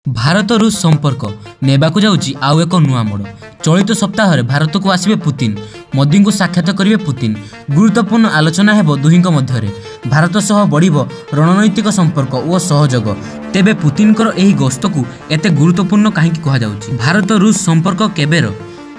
भारत रूस संपर्क नेबाकु जाउची आउ एक नुआ मोड़। चलित सप्ताह भारत को आसबे पुतिन, मोदी को साक्षात करेंगे पुतिन। गुरुत्वपूर्ण आलोचना हेब दुहिंक मध्यरे। भारत सह बढ़िबो रणनैतिक संपर्क और सहयोग। तेबे पुतिनकर एही गस्त को एते गुरुत्वपूर्ण कहीं कहा जाउची? भारत रूस संपर्क केबेर?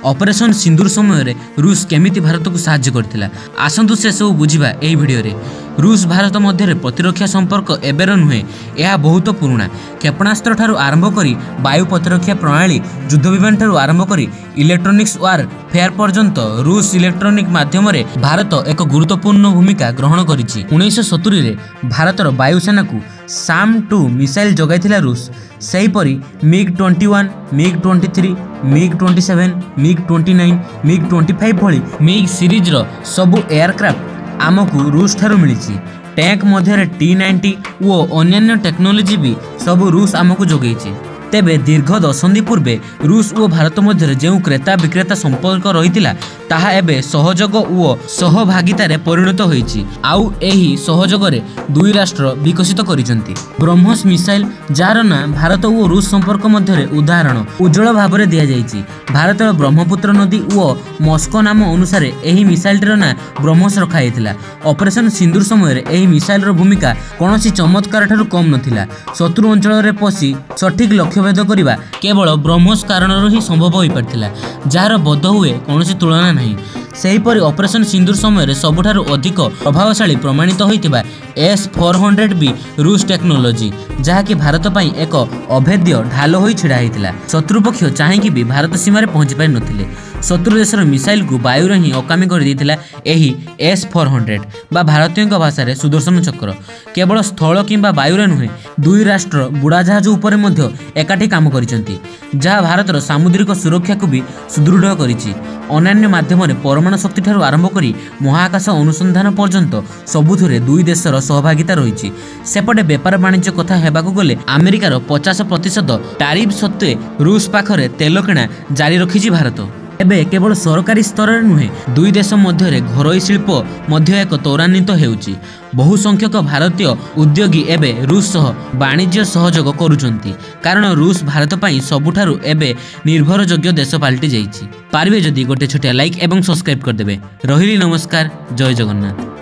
ऑपरेशन सिंदूर समय रूस केमिति भारत को साहाय्य करथिला? आसंतु से सब बुझिबा एही वीडियो रे। रूस भारत मध्य प्रतिरक्षा संपर्क एबेर नुहे, यह बहुत पुराना। क्षेपणास्त्र ठारू आरंभ करी वायु प्रतिरक्षा प्रणाली, युद्ध विमान ठारू आरंभ करी इलेक्ट्रोनिक्स वार फेयर पर्यंत रूस इलेक्ट्रोनिक माध्यम भारत एक गुरुत्वपूर्ण भूमिका ग्रहण करिछि। 1970 रे भारतर वायुसेना को SAM-2 मिसाइल जगाइथिला रूस। सेहीपरि MiG-21, MiG-23, MiG-27, MiG-29, MiG-25 भली मिग सीरीज सबु एयरक्राफ्ट आमको रूस ठारू मिली। टैंक मध्य T-90 और अन्य टेक्नोलोजी भी सब रूस आमको जोगैछि। तेबे दीर्घ दशंधि पूर्वे रूस और भारत मध्य जो क्रेता विक्रेता संपर्क रही ताहा एबे सहयोग और सहभागितार परिणत होइछि। आउ एही सहयोगरे दुई राष्ट्र विकसित करिसंती ब्रह्मोस मिसाइल, जार ना भारत और रूस संपर्क मध्य उदाहरण उज्जवल भाव में दिया जाइछि। भारत ब्रह्मपुत्र नदी और मस्को नाम अनुसार एही मिसाइलर ना ब्रह्मोस रखाइथिला। ऑपरेशन सिंदूर समय एही मिसाइलर भूमिका कौनसी चमत्कार ठारू कम नथिला। शत्रु अंचल रे पसी सठिक लक्ष्यभेद करने केवल ब्रह्मोस कारण ही संभव हो पार्थिला, जार बोध हुए कौन तुलना नहीं। सेहीपरि ऑपरेशन सिंदूर समय सबुठारु अधिक प्रभावशाली प्रमाणित होइतिबा S-400 भी रूस टेक्नोलोजी, जहाँकि भारत पई एक अभेद्य ढाल होई छिड़ा होइतिला। शत्रुपक्ष चाहिए भी भारत सीमार पहुँची पारि नथिले। शत्रु देशर मिसाइल को वायुर ही अकामी कर देथिला एही S-400 बा भारतीय भाषा सुदर्शन चक्र। केवल स्थल किंबा वायुरे नुहे, दुई राष्ट्र बुड़ाजाहाज उपर मध्य एकाठी काम करिसंती, जहाँ भारतर सामुद्रिक सुरक्षा को भी सुदृढ़ करिछि। अन्य माध्यम परमाणु शक्ति ठारू आरंभ करी महाकाश अनुसंधान पर्यंत सबुथुरे दुई देशर सहभागिता रही। सेपटे बेपार वाणिज्य कथा हेबाकु गले अमेरिकार 50% टारिफ सत्वे रूस पाखरे तेल किणा जारी रखिछि भारत। एबे केवल सरकारी स्तर में नुहे, दुई देश मध्य घरोई शिल्प मध्य एक त्वरान्वित हेउछि। बहु संख्यक भारतीय उद्योगी एबे रूस सह वाणिज्य सहयोग करुचंती, कारण रूस भारत पई सबुठारु एबे निर्भरयोग्य देश पाल्टी जाइछि। पारिबे जदि गोटे छोटिया लाइक एवं सब्सक्राइब कर देबे। रहिली नमस्कार, जय जगन्नाथ।